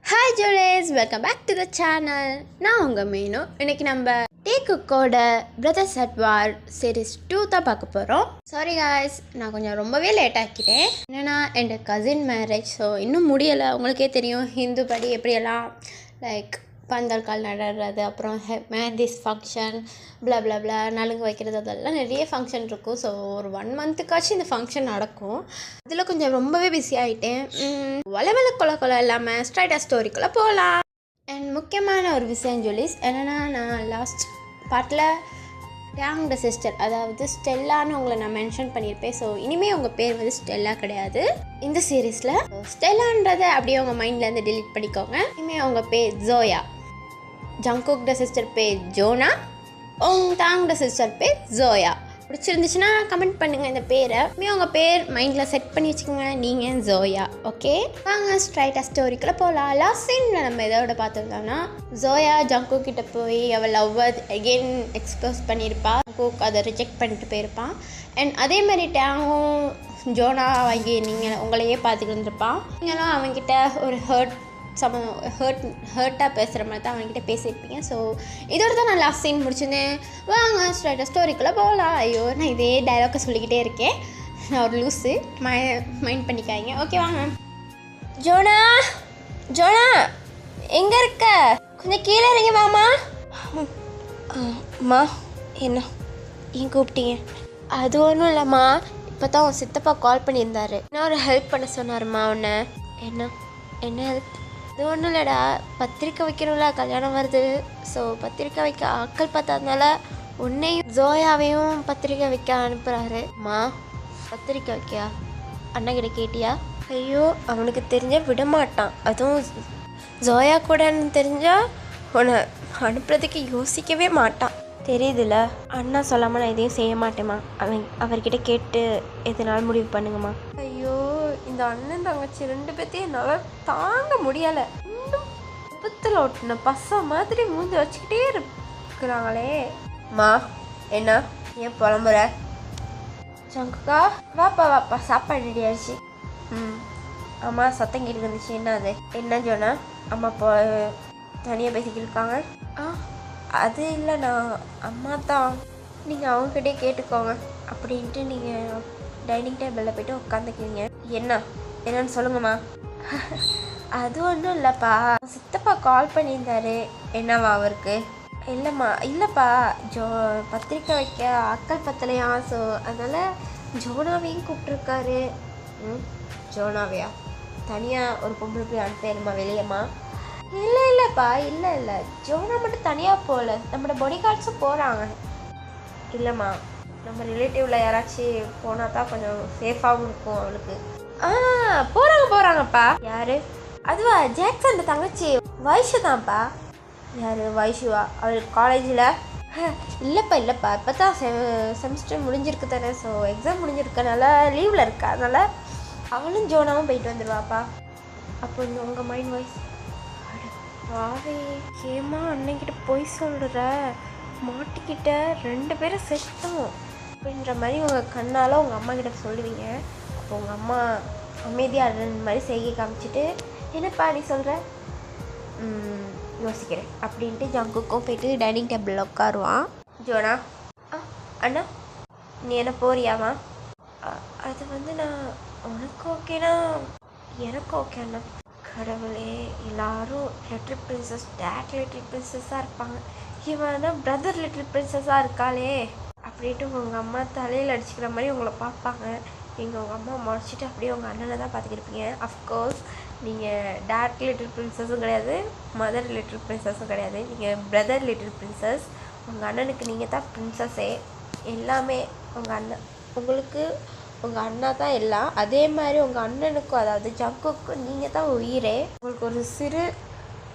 Hi ஜோலேஸ், welcome back to the channel. நான் உங்கள் மீனு. இன்றைக்கி நம்ம டேக்குக்கோட பிரதர்ஸ் அட் வார் சீரீஸ் 2 தான் பார்க்க போகிறோம். சாரி காய்ஸ், நான் கொஞ்சம் ரொம்பவே லேட் ஆக்கிட்டேன். என்னென்னா என் கசின் மேரேஜ், ஸோ இன்னும் முடியலை. உங்களுக்கே தெரியும் ஹிந்து படி எப்படியெல்லாம் லைக் பந்தல் கால் நடுறது, அப்புறம் மேரேஜ் ஃபங்க்ஷன், பிளா பிளா பிளா நலுங்கு வைக்கிறது, அதெல்லாம் நிறைய ஃபங்க்ஷன் இருக்கும். ஸோ ஒரு 1 மந்த்துக்காச்சும் இந்த ஃபங்க்ஷன் நடக்கும். அதில் கொஞ்சம் ரொம்பவே பிஸி ஆகிட்டேன். வளவள கொலை இல்லாமல் ஸ்ட்ரைட்டாக ஸ்டோரிக்குள்ளே போகலாம். அண்ட் முக்கியமான ஒரு விஷயம் ஜோலிஸ் என்னென்னா, நான் லாஸ்ட் பார்ட்டில் டேங் த சிஸ்டர், அதாவது ஸ்டெல்லான்னு உங்களை நான் மென்ஷன் பண்ணியிருப்பேன். ஸோ இனிமேல் உங்கள் பேர் வந்து ஸ்டெல்லா கிடையாது இந்த சீரீஸில். ஸ்டெல்லான்றதை அப்படியே உங்கள் மைண்ட்லேருந்து டெலீட் பண்ணிக்கோங்க. இனிமேல் உங்கள் பேர் ஜோயா. ஜங்குக் த சிஸ்டர் பேர் ஜோனா, டாங் த சிஸ்டர் பேர் ஜோயா. பிடிச்சிருந்துச்சுன்னா கமெண்ட் பண்ணுங்கள் இந்த பேரை. உங்கள் பேர் மைண்டில் செட் பண்ணி வச்சுக்கோங்க, நீங்கள் ஜோயா. ஓகே, வாங்க ஸ்ட்ரைட்டாக ஸ்டோரிக்குள்ளே போகலாம். லாஸ்ட் சீனில் நம்ம எதோட பார்த்துருந்தோம்னா, ஜோயா ஜங்குக் கிட்ட போய் அவள் லவ்வர் அகெயின் எக்ஸ்ப்ளோஸ் பண்ணியிருப்பா. ஜங்குக் அதை ரிஜெக்ட் பண்ணிட்டு போயிருப்பான். அண்ட் அதே மாதிரி டேங்கும் ஜோனா வாங்கி நீங்கள் உங்களையே பார்த்துட்டு இருந்திருப்பான். நீங்களும் அவங்ககிட்ட ஒரு ஹர்ட்டாக பேசுகிற மாதிரி தான் அவங்ககிட்ட பேசியிருப்பீங்க. ஸோ இதோட தான் நான் லாஸ்ட் சீன் முடிச்சிருந்தேன். வாங்க ஸ்ட்ரைட்டாக ஸ்டோரிக்குள்ளே போகலாம். ஐயோ, நான் இதே டைலாக்கை சொல்லிக்கிட்டே இருக்கேன். நான் ஒரு லூஸு, மைண்ட் பண்ணிக்காங்க. ஓகே வாங்க. ஜோனா, ஜோனா எங்கே இருக்க? கொஞ்சம் கீழே இறங்கி வாமா. அம்மா, என்ன ஏன் கூப்பிட்டீங்க? அது ஒன்றும் இல்லைம்மா, இப்போ தான் உன் சித்தப்பா கால் பண்ணியிருந்தாரு. நான் ஒரு ஹெல்ப் பண்ண சொன்னாருமா உன்னை. என்ன ஹெல்ப்? அது ஒன்றும் இல்லைடா, பத்திரிக்கை வைக்கணும்ல, கல்யாணம் வருது. ஸோ பத்திரிக்கை வைக்க ஆட்கள் பார்த்ததுனால உன்னையும் ஜோயாவையும் பத்திரிக்கை வைக்க அனுப்புகிறாரு. மா, பத்திரிக்கை வைக்கியா? அண்ணகிட்ட கேட்டியா? ஐயோ, அவனுக்கு தெரிஞ்ச விட மாட்டான். அதுவும் ஜோயா கூடன்னு தெரிஞ்சால் உன்னை அனுப்புறதுக்கு யோசிக்கவே மாட்டான். தெரியுதுல்ல, அண்ணா சொல்லாமல் நான் எதையும் செய்ய மாட்டேம்மா. அவர்கிட்ட கேட்டு எதனாலும் முடிவு பண்ணுங்கம்மா. ஐயோ, இந்த அண்ணன் தங்கச்சி 2 பேர்த்தையும் என்னால் தாங்க முடியலை. இன்னும் விபத்தில் ஓட்டின பச மாதிரி மூஞ்சி வச்சுக்கிட்டே இருக்கிறாங்களே. மா, என்ன ஏன் புலம்புற? சங்குக்கா, வாப்பா சாப்பாடு ரெடி ஆயிடுச்சு. அம்மா சத்தம் கேட்டு வந்துச்சு. என்ன அது? என்ன சொன்னா? அம்மா தனியாக பேசிக்கிட்டு இருக்காங்க. அது இல்லைண்ணா, அம்மா தான். நீங்கள் அவங்ககிட்டே கேட்டுக்கோங்க அப்படின்ட்டு நீங்கள் டைனிங் டேபிளில் போய்ட்டு உட்காந்துக்கிறீங்க. என்னன்னு சொல்லுங்கம்மா. அது ஒன்றும் இல்லைப்பா, சித்தப்பா கால் பண்ணியிருந்தாரு. என்னவா அவருக்கு? இல்லைப்பா, பத்திரிக்கை வைக்க அக்கல் பத்தலையா. ஸோ அதனால் ஜோனாவையும் கூப்பிட்ருக்காரு. ஜோனாவையா? தனியாக ஒரு பொம்பளை போய் அனுப்பிடுமா வெளியம்மா? இல்லைப்பா, இல்லை ஜோனா மட்டும் தனியாக போகல, நம்மளோட பாடி கார்ட்ஸும் போகிறாங்க. இல்லைம்மா, நம்ம ரிலேட்டிவில் யாராச்சும் போனால் தான் கொஞ்சம் சேஃபாகவும் இருக்கும் அவளுக்கு. போகிறாங்கப்பா. யார்? அதுவா, ஜாக்சன் தங்கச்சி வைஷு தான்ப்பா. யார் வைஷுவா? அவள் காலேஜில்? இல்லைப்பா இப்போ தான் செமஸ்டர் முடிஞ்சிருக்கு தானே. ஸோ எக்ஸாம் முடிஞ்சிருக்கனால லீவில் இருக்கா, அதனால் அவளும் ஜோனாவும் போயிட்டு வந்துடுவாப்பா. அப்போ உங்கள் மைண்ட் வாய்ஸ் வாவே, ஏமா அண்ணங்கிட்ட போய் சொல்கிற, மாட்டிக்கிட்ட 2 பேரும் செத்தோம் அப்படின்ற மாதிரி உங்கள் கண்ணால் உங்கள் அம்மா கிட்ட சொல்லுவீங்க. அப்போ உங்கள் அம்மா அமைதியாக மாதிரி செய்கை காமிச்சிட்டு, என்னப்பா நீ சொல்கிற? யோசிக்கிறேன் அப்படின்ட்டு ஜங்குக்கும் போயிட்டு டைனிங் டேபிளில் உட்காருவான். ஜோனா, அண்ணா நீ என்ன போறியாமா? அது வந்து நான் உனக்கு ஓகேனா எனக்கு ஓகே அண்ணா. கடவுளே, எல்லாரும் லிட்டில் பிரின்சஸ், டேட் லிட்டில் பிரின்சஸாக இருப்பாங்க, இவனா பிரதர் லிட்டில் பிரின்சஸாக இருக்காளே அப்படின்ட்டு உங்கள் அம்மா தலையில் அடிச்சுக்கிற மாதிரி உங்களை பார்ப்பாங்க. நீங்கள் உங்கள் அம்மா முடிச்சுட்டு அப்படியே உங்கள் அண்ணனை தான் பார்த்துக்கிருப்பீங்க. அஃப்கோர்ஸ் நீங்கள் டேட் லிட்டில் பிரின்சஸும் கிடையாது, மதர் லிட்டில் பிரின்சஸும் கிடையாது. நீங்கள் பிரதர் லிட்டில் பிரின்சஸ். உங்கள் அண்ணனுக்கு நீங்கள் தான் பிரின்சஸே. எல்லாமே உங்களுக்கு உங்கள் அண்ணா தான் எல்லாம். அதே மாதிரி உங்கள் அண்ணனுக்கும், அதாவது ஜங்குக்கும் நீங்கள் தான் உயிரே. உங்களுக்கு ஒரு சிறு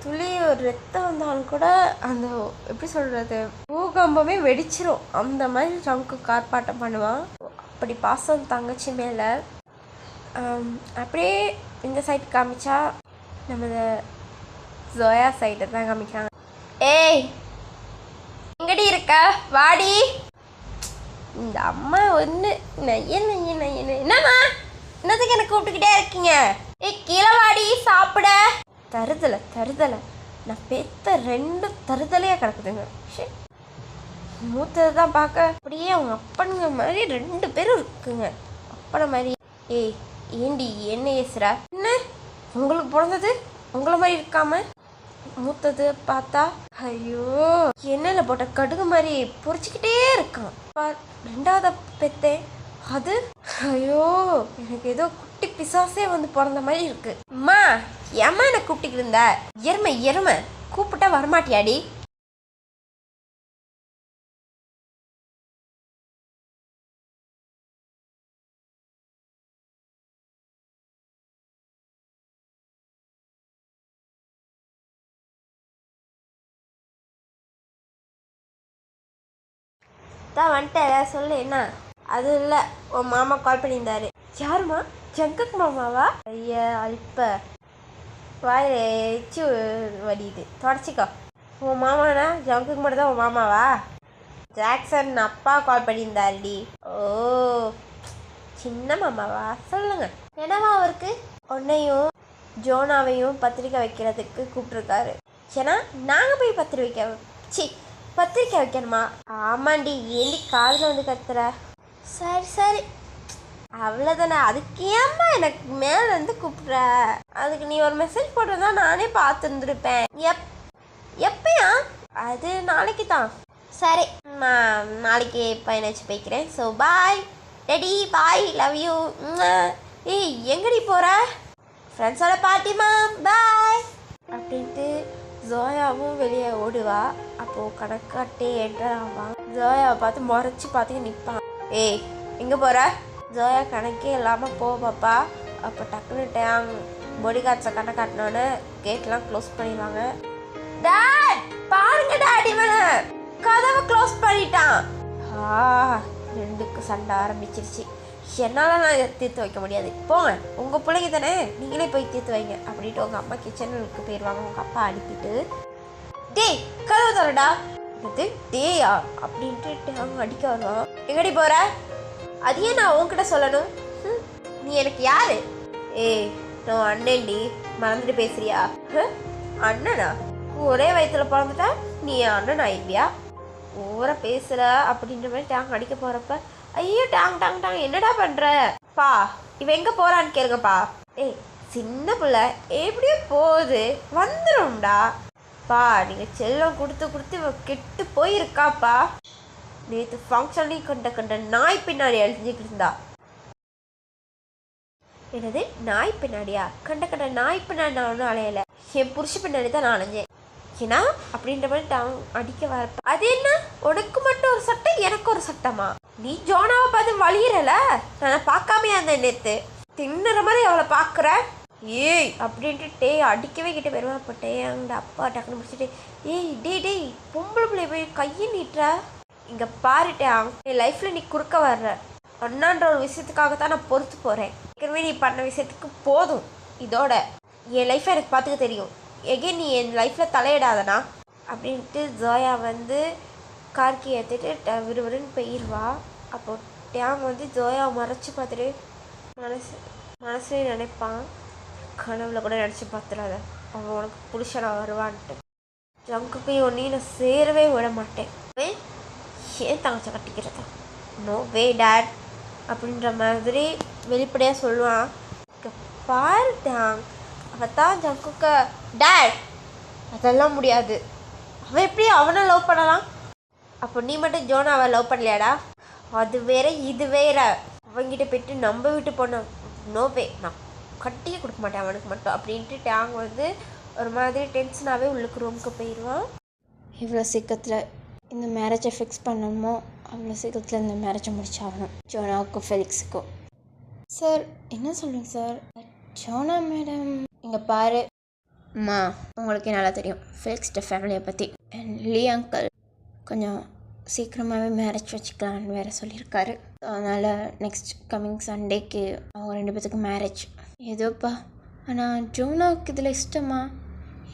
துளி ஒரு ரத்தம் வந்தாலும் கூட அந்த எப்படி சொல்கிறது, பூகம்பமே வெடிச்சிரும். அந்த மாதிரி ஜங்கு கார்பாட்டம் பண்ணுவான். அப்படி பாசம் தங்கச்சி மேலே. அப்படியே இந்த சைடு காமிச்சா நம்ம ஜோயா சைடை தான் காமிக்காங்க. ஏய், எங்கடி இருக்க? வாடி. இந்த அம்மா ஒன்று என்னம்மா என்னத்துக்கு எனக்கு கூப்பிட்டுக்கிட்டே இருக்கீங்க? ஏய், கீழே வாடி சாப்பிட. தருதலை நான் பெத்த 2 தருதலையாக கிடக்குதுங்க. மூத்தது தான் பார்க்க அப்படியே அவங்க அப்பனுங்க மாதிரி 2 பேரும் இருக்குங்க. அப்பனை மாதிரி. ஏய் ஏண்டி என்ன ஏசுறா? என்ன உங்களுக்கு பிறந்தது உங்களை மாதிரி இருக்காம மூத்தது பார்த்தா ஐயோ எண்ணெயில் போட்ட கடுகு மாதிரி பொறிச்சிக்கிட்டே இருக்கான். 2வது பெத்தேன் அது ஐயோ எனக்கு ஏதோ குட்டி பிசாசே வந்து பிறந்த மாதிரி இருக்கு. அம்மா ஏம்மா என்னை கூப்பிட்டுக்கிட்டு இருந்த? எருமை கூப்பிட்டா வரமாட்டியாடி? தான் வந்துட்டேன் சொல்லு என்ன? அது இல்லை உன் மாமா கால் பண்ணியிருந்தாரு. யாருமா? ஜங்குக்கு மாமாவா? ஐயா அல்ப வாயில் எச்சு வடியுது தொடச்சிக்கோ. உன் மாமானா ஜங்குக்கு மட்டும் தான் உன் மாமாவா? ஜாக்சன் அப்பா கால் பண்ணியிருந்தாருடி. ஓ சின்ன மாமாவா? சொல்லுங்க என்னவா அவருக்கு? உன்னையும் ஜோனாவையும் பத்திரிக்கை வைக்கிறதுக்கு கூப்பிட்ருக்காரு. ஏன்னா நாங்கள் போய் பத்திரிக்கை வைக்கணுமா? ஆமாண்டி ஏண்டி காதில் வந்து கத்துற? சரி அவ்வளோதானே. அதுக்கு ஏம்மா எனக்கு மேலே வந்து கூப்பிட்ற? அதுக்கு நீ ஒரு மெசேஜ் போட்டிருந்தா நானே பார்த்துருந்துருப்பேன். எப்பயா? அது நாளைக்கு தான். சரி நான் நாளைக்கு பையனை வச்சு போய்க்கிறேன். So bye teddy, bye, love you. ஏய் எங்கடி போகிற? ஃப்ரெண்ட்ஸோட பார்ட்டிமா, பாய் அப்படின்ட்டு ஜோயாவும் வெளியே ஓடுவா. அப்போது கணக்காட்டே என்டர் ஆவான். ஜோயாவை பார்த்து முறைச்சி பார்த்து நிற்பான். ஏய் எங்கே போகிற? ஜோயா கணக்கே இல்லாமல் போ பாப்பா. அப்போ டக்குன்னு டேங் பாடி கார்ட்ஸை கணக்காட்டினோன்னு கேட்லாம் க்ளோஸ் பண்ணிடுவாங்க. டாட் பாருங்க டாட் இவனை கதவை க்ளோஸ் பண்ணிட்டான். 2க்கு சண்டை ஆரம்பிச்சிருச்சு. என்னால் நான் தீர்த்து வைக்க முடியாது. போங்க உங்கள் பிள்ளைங்க தானே நீங்களே போய் தீர்த்து வைங்க அப்படின்ட்டு உங்கள் அம்மா கிச்சனுக்கு போயிடுவாங்க. உங்கள் அப்பா அடிப்பிட்டு டேய் கதவை தரடா. இது டேயா அப்படின்ட்டு அவங்க அடிக்க வருவான். எங்கடி போகிற? அதையே நான் உன்கிட்ட சொல்லணும். நீ எனக்கு யாரு? ஏய் நான் அண்ணன்டி மறந்துட்டு பேசுறியா? அண்ணனா? ஒரே வயிற்றுல பிறந்துட்டா நீ அண்ணன் ஆயிடுவியா? ஓவரா பேசுகிற அப்படின்ற மாதிரி டேங் அடிக்க போகிறப்ப ஐயோ டாங் என்னடா பண்ணுற? பா இவன் எங்கே போகிறான்னு கேளுங்கப்பா. ஏய் சின்ன பிள்ளை எப்படியோ போகுது வந்துடும்டா. பா நீங்கள் செல்லம் கொடுத்து இவன் கெட்டு போயிருக்காப்பா. நேற்று ஃபங்க்ஷன்லேயும் கண்ட நாய் பின்னாடி அழிஞ்சிக்கிட்டு இருந்தா. என்னது நாய் பின்னாடியா? கண்ட நாய் பின்னாடி நான் ஒன்றும் அலையலை. என் புருஷ பின்னாடி தான் நான் அலைஞ்சேன். ஏன்னா அப்படின்ற மாதிரி டாங் அடிக்க வரப்ப அது என்ன உனக்கு மட்டும் ஒரு சட்டம் எனக்கு ஒரு சட்டமா? நீ ஜோனாவை பார்த்து வழியிறல நான் பார்க்காமையா இருந்தேன் நேற்று. தின்னுற மாதிரி அவளை பார்க்குற. ஏய் அப்படின்ட்டு டேய் அடிக்கவே கிட்ட போயிடுவா. அப்போ டேங்க அப்பா டக்குன்னு முடிச்சுட்டு ஏய் டேய் பொம்பளை பிள்ளை போய் கையை நீட்டுற. இங்கே பாருட்டேன் என் லைஃப்பில் நீ குறுக்க வர்ற அண்ணான்ற ஒரு விஷயத்துக்காகத்தான் நான் பொறுத்து போகிறேன். ஏற்கனவே நீ பண்ண விஷயத்துக்கு போதும். இதோட என் லைஃப்பை எனக்கு பார்த்துக்க தெரியும். எகே நீ என் லைஃப்பில் தலையிடாதனா அப்படின்ட்டு ஜோயா வந்து கார்கி ஏற்றிட்டு விறுவிறுன்னு போயிடுவா. அப்போ டேங் வந்து ஜோயா மறைச்சி பார்த்துட்டு மனசுலேயே நினைப்பான், கனவுல கூட நினச்சி பார்த்துடாத அவன் உனக்கு புருஷனா வருவான்ட்டு. ஜங்குக்கையும் ஒன்றையும் நான் சேரவே விட மாட்டேன். ஏன் தங்கச்ச கட்டிக்கிறதா? நோ வே டேட் அப்படின்ற மாதிரி வெளிப்படையாக சொல்லுவான். பாரு டேங் அவன் தான் ஜங்குக்க டேட் அதெல்லாம் முடியாது. அவன் எப்படி அவனை லவ் பண்ணலாம்? அப்போ நீ மட்டும் ஜோனாவை லவ் பண்ணலையாடா? அது வேற இது வேற. அவங்கிட்ட போய்ட்டு நம்ப விட்டு போன நோவே நான் கட்டியே கொடுக்க மாட்டேன் அவனுக்கு மட்டும் அப்படின்ட்டு டேங் வந்து ஒரு மாதிரி டென்ஷனாகவே உள்ளுக்கு ரூமுக்கு போயிடுவான். இவ்வளோ சீக்கிரத்தில் இந்த மேரேஜை ஃபிக்ஸ் பண்ணணுமோ அவ்வளோ சீக்கிரத்தில் இந்த மேரேஜை முடிச்சாகணும் ஜோனாவுக்கும் ஃபெலிக்ஸுக்கும். சார் என்ன சொல்லுங்க சார்? ஜோனா மேடம் இங்கே பாரு அம்மா, உங்களுக்கே நல்லா தெரியும் ஃபெலிக்ஸ்ட ஃபேமிலியை பற்றி. அண்ட் லீ அங்கிள் கொஞ்சம் சீக்கிரமாகவே மேரேஜ் வச்சுக்கலான்னு வேறு சொல்லியிருக்காரு. அதனால் நெக்ஸ்ட் கம்மிங் சண்டேக்கு அவங்க 2 பேத்துக்கு மேரேஜ். ஏதோப்பா, ஆனால் ஜோனாவுக்கு இதில் இஷ்டமா?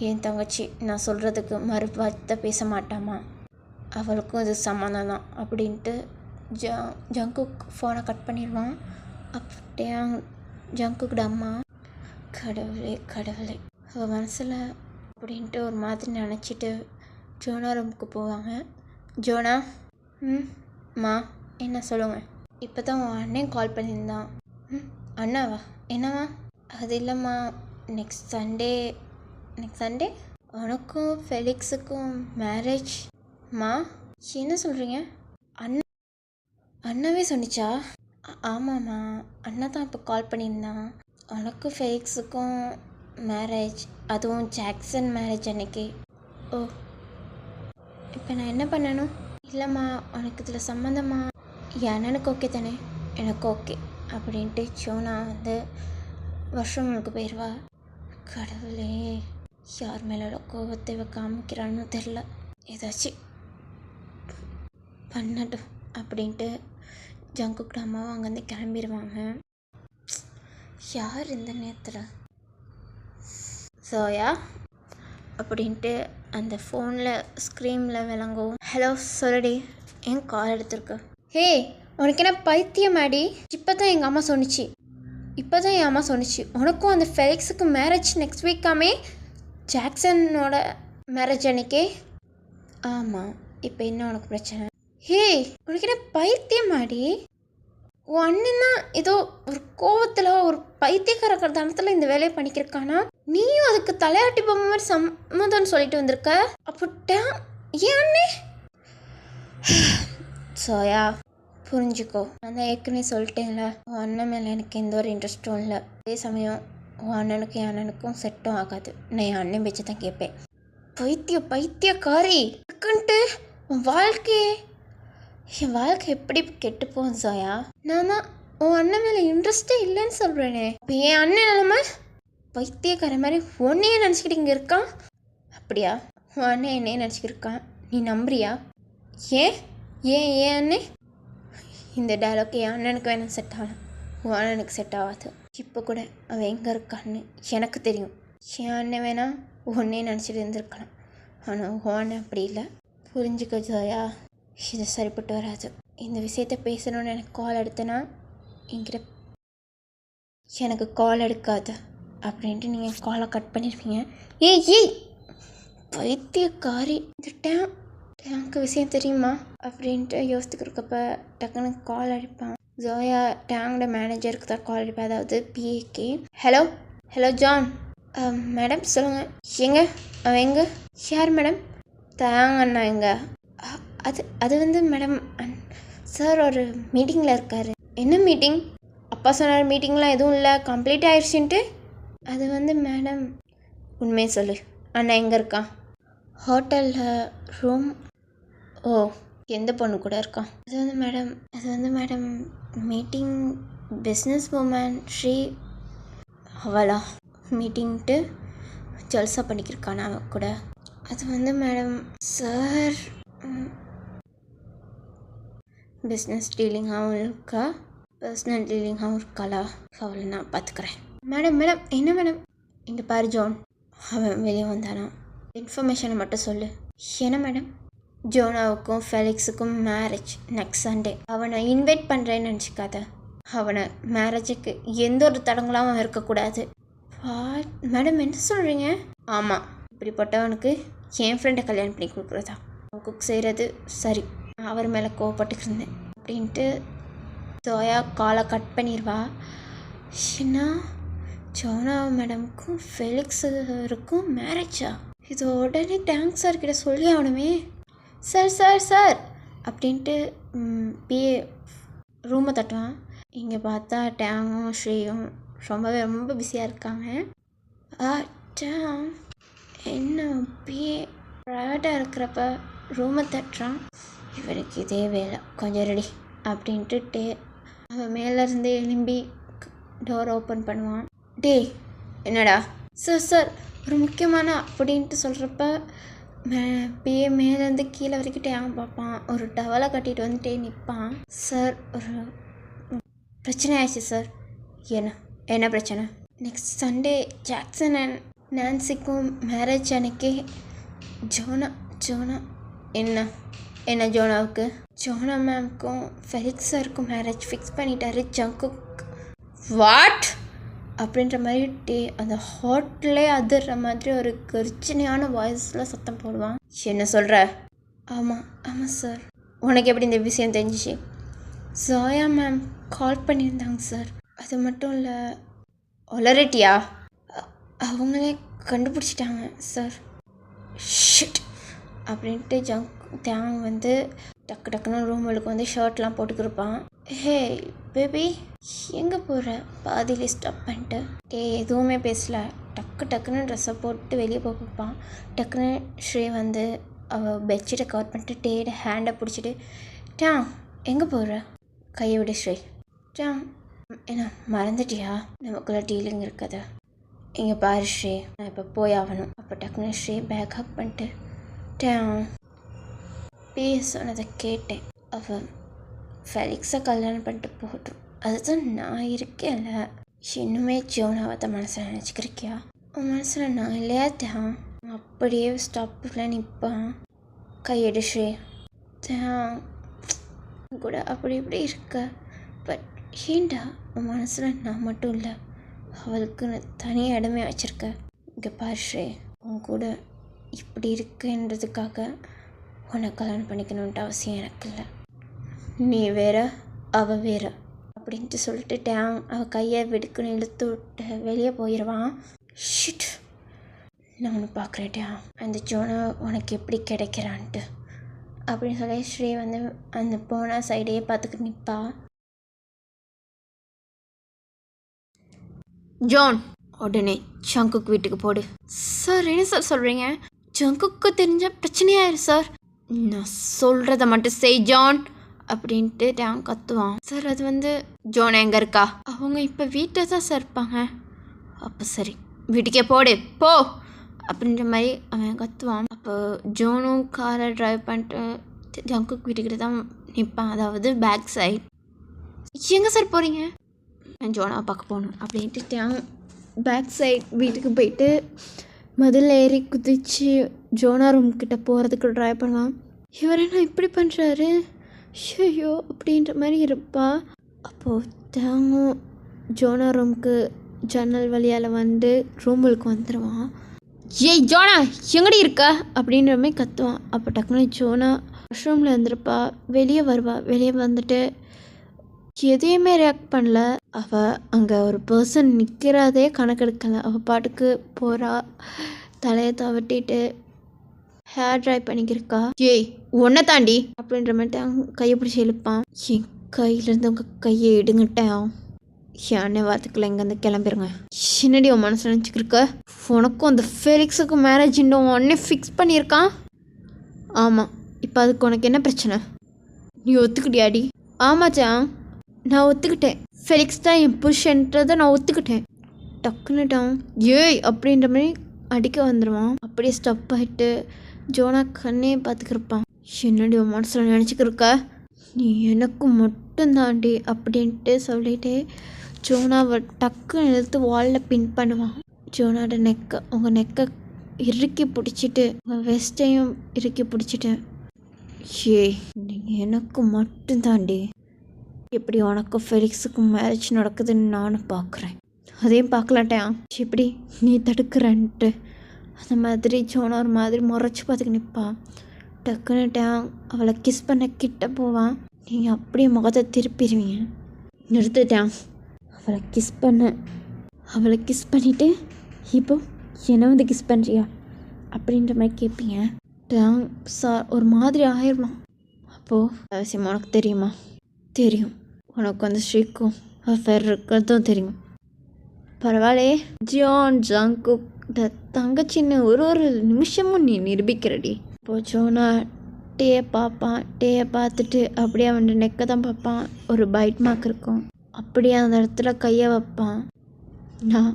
என் தங்கச்சி நான் சொல்கிறதுக்கு மறுவார்த்தை பேச மாட்டாமா? அவளுக்கும் இது சம்மந்தம் தான் அப்படின்ட்டு ஜங்குக் ஃபோனை கட் பண்ணிடுவான். அப்படியே ஜங்குக்கிட்ட அம்மா கடவுளே அவள் மனசில் அப்படின்ட்டு ஒரு மாதிரி நினச்சிட்டு ஜோனா ரூமுக்கு போவாங்க. ஜோனா, மா என்ன சொல்லுங்கள். இப்போ தான் உன் அண்ணன் கால் பண்ணியிருந்தான். அண்ணாவா? என்னவா? அது இல்லைம்மா, நெக்ஸ்ட் சண்டே உனக்கும் ஃபெலிக்ஸுக்கும் மேரேஜ். மா என்ன சொல்கிறீங்க? அண்ணாவே சொன்னிச்சா? ஆமாம்மா, அண்ணா தான் இப்போ கால் பண்ணியிருந்தான். உனக்கும் ஃபெலிக்ஸுக்கும் மேரேஜ், அதுவும் ஜாக்சன் மேரேஜ் அன்னைக்கு. ஓ, இப்போ நான் என்ன பண்ணணும்? இல்லைம்மா, உனக்கு இதில் சம்மந்தமா? என் அண்ணனுக்கு ஓகே தானே? எனக்கு ஓகே அப்படின்ட்டு ஜோனா வாஷ்ரூமுக்கு போயிடுவா. கடவுளே, யார் மேலோட கோபத்தை காமிக்கிறான்னு தெரில, ஏதாச்சும் பண்ணட்டும் அப்படின்ட்டு ஜங்குக்கு அம்மாவும் அங்கேருந்து கிளம்பிடுவாங்க. யார் இந்த நேரத்தில்? சோயா அப்படின்ட்டு அந்த ஃபோனில் ஸ்க்ரீனில் விளங்கவும், ஹலோ சொல்லுடி, ஏன் கால் எடுத்திருக்க? ஹே, உனக்கு என்ன பைத்தியமாடி? இப்போ தான் என் அம்மா சொன்னிச்சு உனக்கும் அந்த ஃபெலிக்ஸுக்கும் மேரேஜ் நெக்ஸ்ட் வீக்காமே, ஜாக்சனோட மேரேஜ் அன்னைக்கே. ஆமாம், இப்போ என்ன உனக்கு பிரச்சனை? ஹே, உனக்கு என்ன பைத்தியமாடி? உன் அண்ணன் தான் ஏதோ ஒரு கோவத்தில் ஒரு பைத்தியக்கார தனத்தில் இந்த வேலையை பண்ணிக்கிருக்கானா? நீயும் அதுக்கு தலையாட்டி பொம்மை மாதிரி சம்மதம்னு சொல்லிட்டு வந்திருக்க. அப்படிட்டா ஏன் அண்ணே? சோயா, புரிஞ்சுக்கோ, நான் தான் ஏற்கனவே சொல்லிட்டேன்ல, உன் அண்ணன் மேலே எனக்கு எந்த ஒரு இன்ட்ரெஸ்ட்டும் இல்லை. அதே சமயம் உன் அண்ணனுக்கும் என் அண்ணனுக்கும் செட்டும் ஆகாது. நான் என் அண்ணன் பேச்சு தான் கேட்பேன். பைத்தியக்காரி இருக்குன்ட்டு என் வாழ்க்கை எப்படி கெட்டு போகும் சோயா? நான் தான் உன் அண்ணன் மேலே இன்ட்ரெஸ்டே இல்லைன்னு சொல்கிறேனே. இப்போ என் அண்ணன் நிலமை பைத்தியக்கார மாதிரி உன்னையே நினச்சிக்கிட்டு இங்கே இருக்கான். அப்படியா? உன் அண்ணன் என்னையே நினச்சிக்கிட்டு இருக்கான், நீ நம்புறியா? ஏன் அண்ணே? இந்த டைலாக் என் அண்ணனுக்கு வேணால் செட் ஆகலாம், உன் அண்ணனுக்கு செட் ஆகாது. இப்போ கூட அவன் எங்கே இருக்கான்னு எனக்கு தெரியும். என் அண்ணன் வேணால் உன்னே நினச்சிட்டு இருந்திருக்கலாம், ஆனால் உன் அண்ணன் அப்படி இல்லை. புரிஞ்சுக்க ஜோயா, இது சரிப்பட்டு வராது. இந்த விஷயத்த பேசணுன்னு எனக்கு கால் எடுத்தேன்னா என்கிட்ட எனக்கு கால் எடுக்காது அப்படின்ட்டு நீங்கள் காலை கட் பண்ணியிருப்பீங்க. ஏய் பைத்தியக்காரி, இந்த டேங்க்கு விஷயம் தெரியுமா அப்படின்ட்டு யோசித்துக்கிறப்ப டக்குன்னு கால் அடிப்பான். ஜோயா டேங்கோட மேனேஜருக்கு தான் கால் அடிப்பேன், அதாவது பிஏக்கு. Hello John. மேடம் சொல்லுங்கள். அவன் எங்கே? யார் மேடம்? தேங்க அண்ணா எங்க? அது மேடம், சார் ஒரு மீட்டிங்கில் இருக்கார். என்ன மீட்டிங்? அப்பா சொன்னார் மீட்டிங்லாம் எதுவும் இல்லை, கம்ப்ளீட் ஆயிடுச்சுன்ட்டு. அது மேடம், உண்மையை சொல்லு, அண்ணா எங்கே இருக்கான்? ஹோட்டலில் ரூம். ஓ, எந்த பொண்ணு கூட இருக்கான்? அது madam meeting, business woman Sri அவளா மீட்டிங்ட்டு ஜல்சா பண்ணிக்கிருக்கானா அவன் கூட? அது மேடம் சார் பிஸ்னஸ் டீலிங்காகவும் இருக்கா, பர்சனல் டீலிங்காகவும் இருக்காளா? அவளை நான் பார்த்துக்கிறேன். மேடம் என்ன மேடம்? இங்கே பாரு ஜோன், அவன் வெளியே வந்தானா இன்ஃபர்மேஷனை மட்டும் சொல்லு. என்ன மேடம்? ஜோனாவுக்கும் ஃபெலிக்ஸுக்கும் மேரேஜ் நெக்ஸ்ட் சண்டே. அவனை இன்வைட் பண்ணுறேன்னு நினச்சிக்காத. அவனை மேரேஜுக்கு எந்த ஒரு தடங்களாகவும் இருக்கக்கூடாது. மேடம் என்ன சொல்கிறீங்க? ஆமாம், இப்படிப்பட்டவனுக்கு என் ஃப்ரெண்டை கல்யாணம் பண்ணி கொடுக்குறதா குக் செய்கிறது சரி. அவர் மேலே கோவப்பட்டுக்கிருந்தேன் அப்படின்ட்டு சோயா காலை கட் பண்ணிடுவா. என்ன, ஜோனா மேடமுக்கும் ஃபெலிக்ஸுக்கும் மேரேஜா? இது உடனே டேங்க் சார்கிட்ட சொல்லி ஆகணுமே. சார் அப்படின்ட்டு பிஏ ரூமை தட்டுவான். இங்கே பார்த்தா டேங்கும் ஸ்ரீயும் ரொம்ப பிஸியாக இருக்காங்க. டேங் என்ன பிஏ ப்ரைவேட்டாக இருக்கிறப்ப ரூமை தட்டுறான். இவனுக்கு இதே வேலை, கொஞ்சம் ரெடி அப்படின்ட்டு அவன் மேலேருந்து எழும்பி டோர் ஓப்பன் பண்ணுவான். டேய் என்னடா? சார் ஒரு முக்கியமான அப்படின்ட்டு சொல்கிறப்ப பிஏ மேலேருந்து கீழே வரைக்கும் டேங் பார்ப்பான். ஒரு டவலை கட்டிட்டு வந்துட்டே நிற்பான். சார் ஒரு பிரச்சனை ஆயிடுச்சு சார். என்ன பிரச்சனை? நெக்ஸ்ட் சண்டே ஜாக்சன் அண்ட் நான்சிக்கும் மேரேஜ் அன்னைக்கே ஜோனா என்ன ஜோனாவுக்கு? ஜோனா மேம்க்கும் ஃபெலிக்ஸ் சாருக்கும் மேரேஜ் ஃபிக்ஸ் பண்ணிட்டாரு ஜங்குக். வாட்? அப்படின்ற மாதிரி அந்த ஹாட்லே அதிர்ற மாதிரி ஒரு கர்ச்சனையான வாய்ஸில் சத்தம் போடுவான். என்ன சொல்கிற? ஆமாம் ஆமாம் சார். உனக்கு எப்படி இந்த விஷயம் தெரிஞ்சிச்சு? ஜாயா மேம் கால் பண்ணியிருந்தாங்க சார். அது மட்டும் இல்லை, ஒலரட்டியா அவங்களே கண்டுபிடிச்சிட்டாங்க சார். ஷிட் அப்படின்ட்டு தேங் வந்து டக்கு டக்குன்னு ரூமுக்கு வந்து ஷர்ட்லாம் போட்டுக்கிருப்பான். ஹே பேபி, எங்கே போகிற? பாதியிலே ஸ்டாப் பண்ணிட்டு எதுவுமே பேசல. டக்குன்னு ட்ரெஸ்ஸை போட்டு வெளியே போப்பான். டக்குன்னு ஸ்ரீ வந்து அவள் பெட்ஷீட்டை கவர் பண்ணிட்டு டேயோட ஹேண்டை பிடிச்சிட்டு, எங்கே போகிற? கையை விட ஸ்ரீ. என்ன மறந்துட்டியா? நமக்குள்ள டீலிங் இருக்குது. இங்கே பாரு ஸ்ரீ, நான் இப்போ போய் ஆகணும். அப்போ டக்குன்னு ஸ்ரீ பேக் ஹக் பண்ணிட்டு சொன்னதை கேட்டேன். அவள் ஃபெலிக்ஸை கல்யாணம் பண்ணிட்டு போகட்டும், அதுதான் நான் இருக்கேன்ல. இன்னுமே ஜோனாவத்தை மனசில் நினச்சிக்கிருக்கியா? உன் மனசில் நான் இல்லையா? அப்படியே ஸ்டாப்பில் நிற்பான். கையெடு ஸ்ரீ. கூட அப்படி இப்படி இருக்க, பட் ஏண்டா உன் மனசில் நான் மட்டும் இல்லை, அவளுக்குன்னு தனியாக இடமே வச்சுருக்க. இங்கே பாரு ஸ்ரீ, உன் கூட இப்படி இருக்குன்றதுக்காக உன்னை கல்யாணம் பண்ணிக்கணுன்ட்டு அவசியம் எனக்கு இல்லை. நீ வேற அவள் வேற அப்படின்ட்டு சொல்லிட்டு அவள் கையை வெடுக்குன்னு இழுத்து விட்டு வெளியே போயிடுவான். ஷிட், நான் ஒன்று பார்க்குறேன் அந்த ஜோனா உனக்கு எப்படி கிடைக்கிறான்ட்டு அப்படின்னு சொல்லி ஸ்ரீ வந்து அந்த போன சைடையே பார்த்துக்கிட்டு நிற்பா. ஜான் உடனே ஜங்குக் வீட்டுக்கு போடு. சார் என்ன சார் சொல்கிறீங்க? ஜங்குக்கு தெரிஞ்ச பிரச்சனையாயிரு சார். நான் சொல்கிறத மட்டும் செய் ஜான் அப்படின்ட்டு கத்துவான். சார் அது வந்து ஜோன் எங்கே இருக்கா? அவங்க இப்போ வீட்டில் தான் சார் இருப்பாங்க. அப்போ சரி, வீட்டுக்கே போடு போ அப்படின்ற மாதிரி அவன் கத்துவான். அப்போ ஜோனும் காரை ட்ரைவ் பண்ணிட்டு ஜங்குக் வீட்டுக்கிட்ட தான் நிற்பான், அதாவது பேக் சைட். எங்கே சார் போகிறீங்க? நான் ஜோனாவை பார்க்க போகணும் அப்படின்ட்டு பேக் சைட் வீட்டுக்கு போயிட்டு முதல்ல ஏறி குதிச்சு ஜோனா ரூம்கிட்ட போகிறதுக்கு ட்ரை பண்ணுவான். இவர் என்ன இப்படி பண்ணுறாரு, ஐயோ அப்படின்ற மாதிரி இருப்பா. அப்போது தேங்கும் ஜோனா ரூமுக்கு ஜன்னல் வழியால் வந்து ரூமுக்கு வந்துடுவான். ஏய் ஜோனா எங்கடி இருக்க அப்படின்ற மாதிரி கத்துவான். அப்போ டக்குனு ஜோனா வாஷ்ரூமில் இருந்திருப்பா. வெளியே வருவா. வெளியே வந்துட்டு எதையுமே ரியாக்ட் பண்ணல. அவள் அங்கே ஒரு பர்சன் நிற்கிறதே கணக்கெடுக்கலை. அவள் பாட்டுக்கு போகிறா, தலையை தவட்டிட்டு ஹேர் ட்ரை பண்ணிக்கிருக்கா. ஏய் ஒன்றை தாண்டி அப்படின்ற மாதிரி கையை பிடிச்சி இழுப்பான். என் கையிலேருந்து உங்கள் கையை எடுங்கிட்டேன். என்னை வாத்துக்கல, இங்கேருந்து கிளம்பிடுங்க. என்னடி உன் மனசு நினச்சிக்கிருக்க? உனக்கும் அந்த ஃபெலிக்ஸுக்கும் மேரேஜ் இன்னும் உடனே ஃபிக்ஸ் பண்ணியிருக்கான். ஆமாம், இப்போ அதுக்கு உனக்கு என்ன பிரச்சனை? நீ ஒத்துக்கிட்டியாடி? ஆமாச்சா, நான் ஒத்துக்கிட்டேன். ஃபெலிக்ஸ் தான் என் புருஷன்றதை நான் ஒத்துக்கிட்டேன். டக்குன்னுட்டான் ஏய் அப்படின்ற மாதிரி அடிக்க வந்துடுவான். அப்படியே ஸ்டப் ஆகிட்டு ஜோனா கண்ணே பார்த்துக்கிருப்பான். என்னடி உன் மனசில் நினச்சிக்கிருக்க? நீ எனக்கு மட்டும்தாண்டி அப்படின்ட்டு சொல்லிட்டு ஜோனாவை டக்குன்னு இழுத்து வாலில் பின் பண்ணுவான். ஜோனாவோட நெக்கை உங்கள் நெக்கை இறுக்கி பிடிச்சிட்டு உங்கள் வெஸ்ட்டையும் இறுக்கி பிடிச்சிட்டு, ஏய் நீங்கள் எனக்கு மட்டும்தாண்டி, எப்படி உனக்கும் ஃபெலிக்ஸுக்கும் மேரேஜ் நடக்குதுன்னு நானும் பார்க்குறேன். அதையும் பார்க்கலாட்டேன் எப்படி நீ தடுக்கிறன்ட்டு. அந்த மாதிரி ஜோனா ஒரு மாதிரி முறைச்சி பார்த்துக்கு நிற்பான். டக்குன்னு அவளை கிஸ் பண்ண கிட்ட போவான். நீங்கள் அப்படியே முகத்தை திருப்பிடுவீங்க. நிறுத்துட்டான். அவளை கிஸ் பண்ணிவிட்டு இப்போ என்னை வந்து கிஸ் பண்ணுறியா அப்படின்ற மாதிரி கேட்பீங்க. சார் ஒரு மாதிரி ஆயிடுவான். அப்போது அவசியமாக உனக்கு தெரியுமா? தெரியும். உனக்கு வந்து ஸ்ரீக்கும் அஃபேர் இருக்கிறதும் தெரியும். பரவாயில்லையே ஜான் ஜங்குக் தங்கச்சின்னு ஒரு நிமிஷமும் நீ நிரூபிக்கிறடி. இப்போது ஜோனா டேயை பார்ப்பான். டேயை பார்த்துட்டு அப்படியே அவன் நெக்கை தான் பார்ப்பான். ஒரு பைட் மார்க் இருக்கும். அப்படியே அந்த இடத்துல கையை வைப்பான். நான்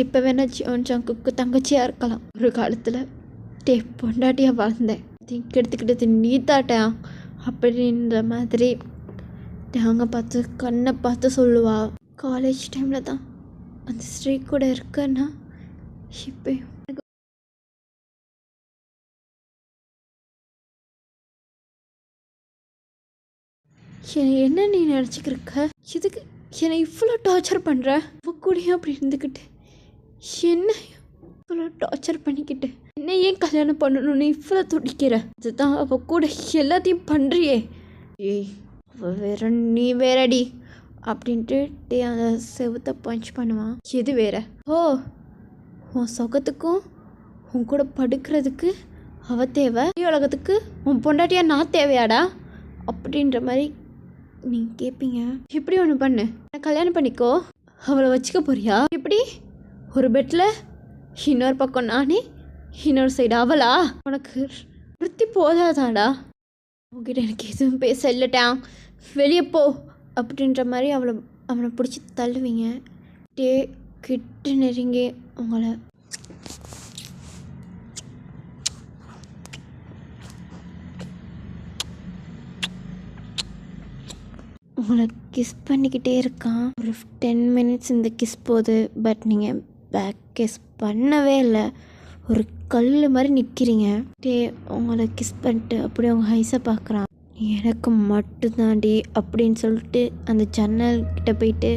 இப்போ வேணா ஜோன் ஜங்குக்கு தங்கச்சியாக இருக்கலாம். ஒரு காலத்தில் பொண்டாட்டியாக வாழ்ந்தேன், எடுத்துக்கிட்டது நீ தாட்டா அப்படின்ற மாதிரி பார்த்து கண்ணை பார்த்து சொல்லுவா. காலேஜ் டைமில் தான் அந்த ஸ்ரீ கூட இருக்கன்னா இப்பயும் என்ன நீ நினச்சிக்கிருக்க? இதுக்கு என்னை இவ்வளோ டார்ச்சர் பண்ணுற அவ கூடயும் அப்படி இருந்துக்கிட்டு என்ன இவ்வளோ டார்ச்சர் பண்ணிக்கிட்டு என்ன ஏன் கல்யாணம் பண்ணணும்னு இவ்வளோ துடிக்கிற அதுதான் அவ கூட எல்லாத்தையும் பண்ணுறியே ஏய் அவ வேற நீ வேறடி அப்படின்ட்டு அந்த செவுத்தை பஞ்ச் பண்ணுவான். எது வேற? ஓ உன் சொகத்துக்கும் உன் கூட படுக்கிறதுக்கு அவ தேவை, உலகத்துக்கு உன் பொண்டாட்டியா நான் தேவையாடா அப்படின்ற மாதிரி நீங்கள் கேட்பீங்க. இப்படி ஒன்று பண்ணு, நான் கல்யாணம் பண்ணிக்கோ, அவளை வச்சுக்க போறியா? இப்படி ஒரு பெட்டில் இன்னொரு பக்கம் நானே, இன்னொரு சைடு அவளா? உனக்கு விருத்தி போதாதாடா? உங்ககிட்ட எனக்கு எதுவும் பேச இல்லட்டான், வெளியே போ அப்படின்ற மாதிரி அவனை பிடிச்சி தள்ளுவீங்க. கிட்ட நெருங்கி உங்களை கிஸ் பண்ணிக்கிட்டே இருக்கான். ஒரு 10 மினிட்ஸ் இந்த கிஸ் போகுது. பட் நீங்கள் பேக் கிஸ் பண்ணவே இல்லை, ஒரு கல் மாதிரி நிற்கிறீங்க. உங்களை கிஸ் பண்ணிட்டு அப்படியே உங்கள் ஹைஸை பார்க்குறான். எனக்கு மட்டும்தாண்டி அப்படின்னு சொல்லிட்டு அந்த ஜன்னல்கிட்ட போயிட்டு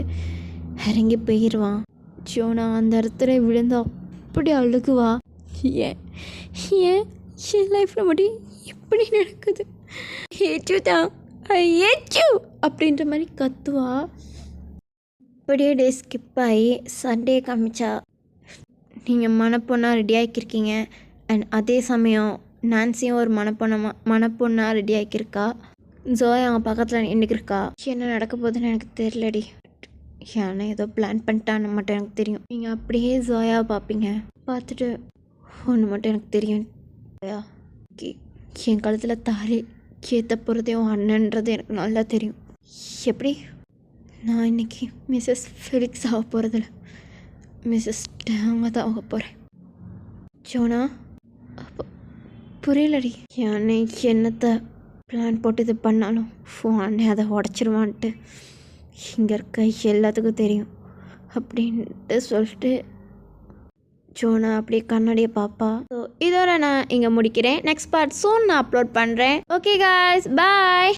இறங்கி போயிடுவான். ஜோனா அந்த இடத்துல விழுந்து அப்படி அழுகுவா. ஏன் ஏன் என் லைஃப்பில் மட்டும் எப்படி நடக்குது, ஏச்சு தான் ஏச்சு அப்படின்ற மாதிரி கத்துவா. அப்படியே டே ஸ்கிப் ஆகி சண்டே காமிச்சா நீங்கள் மணப்பொண்ணாக ரெடி ஆகிக்கிருக்கீங்க. அண்ட் அதே சமயம் நான்சியும் ஒரு மணப்பொண்ணாக ரெடி ஆகியிருக்கா. ஜோயா அவன் பக்கத்தில் நின்றுக்கிருக்கா. என்ன நடக்க போகுதுன்னு எனக்கு தெரியலடி, ஏன்னா ஏதோ பிளான் பண்ணிட்டான்னு மட்டும் எனக்கு தெரியும். நீங்கள் அப்படியே ஜோயா பார்ப்பீங்க. பார்த்துட்டு ஒன்று மட்டும் எனக்கு தெரியும், என் கழுத்தில் தாலி ஏற்ற போகிறதையும் அண்ணன்றது எனக்கு நல்லா தெரியும். எப்படி நான் இன்றைக்கி மிஸ்ஸஸ் ஃபெலிக்ஸ் ஆக போகிறதில்ல, மிஸ்ஸஸ் டேங்க தான் ஆக போகிறேன். ஜோனா அப்போ புரியலடி, அண்ணே என்னத்தை பிளான் போட்டு இது பண்ணாலும் அண்ணே அதை உடச்சிருவான்ட்டு இங்கே இருக்க எல்லாத்துக்கும் தெரியும் அப்படின்ட்டு சொல்லிட்டு ஜோனா அப்படியே கண்ணாடியை பாப்பா. ஸோ இதோட நான் இங்கே முடிக்கிறேன். நெக்ஸ்ட் பார்ட் சூன் நான் அப்லோட் பண்ணுறேன். ஓகே காய்ஸ், பாய்.